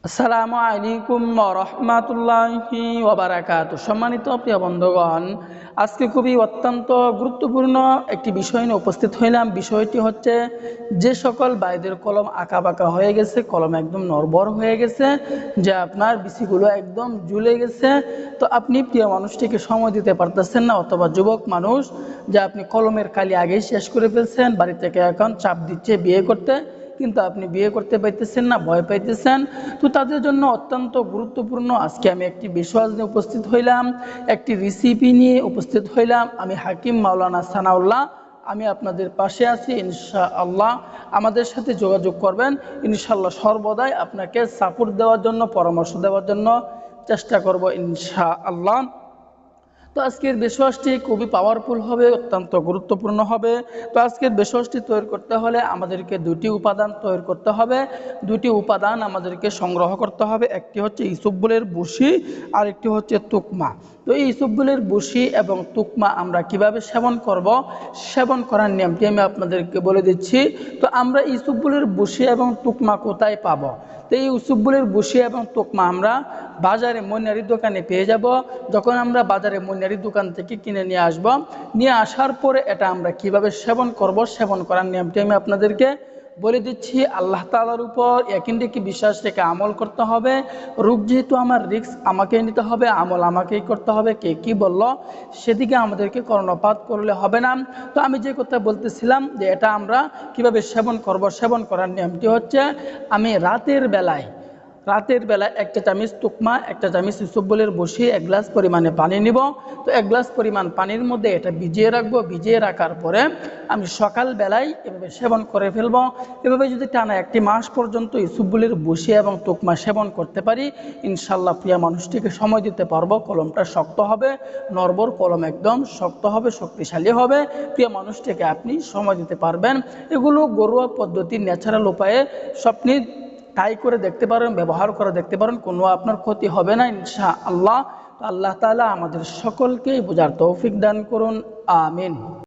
আসসালামু আলাইকুম ওয়া রাহমাতুল্লাহি ওয়া বারাকাতুহু। সম্মানিত প্রিয় বন্ধুগণ, আজকে খুবই অত্যন্ত গুরুত্বপূর্ণ একটি বিষয় নিয়ে উপস্থিত হইলাম। বিষয়টি হচ্ছে, যে সকল ভাইদের কলম আঁকা বাঁকা হয়ে গেছে, কলম একদম নড়বড় হয়ে গেছে, যে আপনার বিচিগুলো একদম ঝুলে গেছে, তো আপনি প্রিয় মানুষটিকে সময় দিতে পারতেছেন না, অথবা যুবক মানুষ যে আপনি কলমের কালি আগেই শেষ করে ফেলছেন, বাড়ি থেকে এখন চাপ দিচ্ছে বিয়ে করতে, কিন্তু আপনি বিয়ে করতে পাইতেছেন না, ভয় পাইতেছেন। তো তাদের জন্য অত্যন্ত গুরুত্বপূর্ণ আজকে আমি একটি বিষয় নিয়ে উপস্থিত হইলাম, একটি রেসিপি নিয়ে উপস্থিত হইলাম। আমি হাকিম মাওলানা সানাউল্লাহ, আমি আপনাদের পাশে আছি ইনশাআল্লাহ। আমাদের সাথে যোগাযোগ করবেন ইনশাআল্লাহ। সর্বদাই আপনাকে সাপোর্ট দেওয়ার জন্য, পরামর্শ দেওয়ার জন্য চেষ্টা করব ইনশাআল্লাহ। তো আজকের বেশওয়াজটি খুবই পাওয়ারফুল হবে, অত্যন্ত গুরুত্বপূর্ণ হবে। তো আজকের বেশওয়াজটি তৈরি করতে হলে আমাদেরকে দুটি উপাদান তৈরি করতে হবে, দুটি উপাদান আমাদেরকে সংগ্রহ করতে হবে। একটি হচ্ছে ইসবগুলের বসি, আর একটি হচ্ছে তুকমা। তো এই ইসবগুলের বসি এবং তুকমা আমরা কিভাবে সেবন করব, সেবন করার নিয়মটি আমি আপনাদেরকে বলে দিচ্ছি। তো আমরা ইসবগুলের বসি এবং তুকমা কোথায় পাবো? তো এই ইসবগুলের বসি এবং তুকমা আমরা বাজারে মনিহারির দোকানে পেয়ে যাব। যখন আমরা বাজারে মনিহারির দোকান থেকে কিনে নিয়ে আসব, নিয়ে আসার পরে এটা আমরা কিভাবে সেবন করব, সেবন করার নিয়মটি আমি আপনাদেরকে বলে দিচ্ছি। আল্লাহ তাআলার উপর ইয়াকিন রেখে, বিশ্বাস রেখে আমল করতে হবে। রোগ যেহেতু আমার, রিস্ক আমাকেই নিতে হবে, আমল আমাকেই করতে হবে। কে কি বলল সেদিকে আমাদেরকে কর্ণপাত করলে হবে না। তো আমি যে কথা বলতেছিলাম, যে এটা আমরা কিভাবে সেবন করব, সেবন করার নিয়মটি হচ্ছে, আমি রাতের বেলায় একটা চামচ তুকমা, একটা চামচ ইসবগুলের বসি, 1 গ্লাস পরিমাণে পানি নিব। তো 1 গ্লাস পরিমাণ পানির মধ্যে এটা ভিজিয়ে রাখবো। ভিজিয়ে রাখার পরে আমি সকালবেলায় এভাবে সেবন করে ফেলবো। এভাবে যদি টানা 1 মাস পর্যন্ত ইসবগুলের বসি এবং তুকমা সেবন করতে পারি, ইনশাল্লাহ প্রিয় মানুষটিকে সময় দিতে পারবো। কলমটা শক্ত হবে, নড়বড় কলম একদম শক্ত হবে, শক্তিশালী হবে। প্রিয় মানুষটিকে আপনি সময় দিতে পারবেন। এগুলো ঘরোয়া পদ্ধতি, ন্যাচারাল উপায়ে স্বপ্নি ট্রাই করে দেখতে পারেন, ব্যবহার করে দেখতে পারেন, কোনো আপনার ক্ষতি হবে না ইনশাআল্লাহ। তো আল্লাহ তাআলা আমাদের সকলকেই বোঝার তৌফিক দান করুন, আমিন।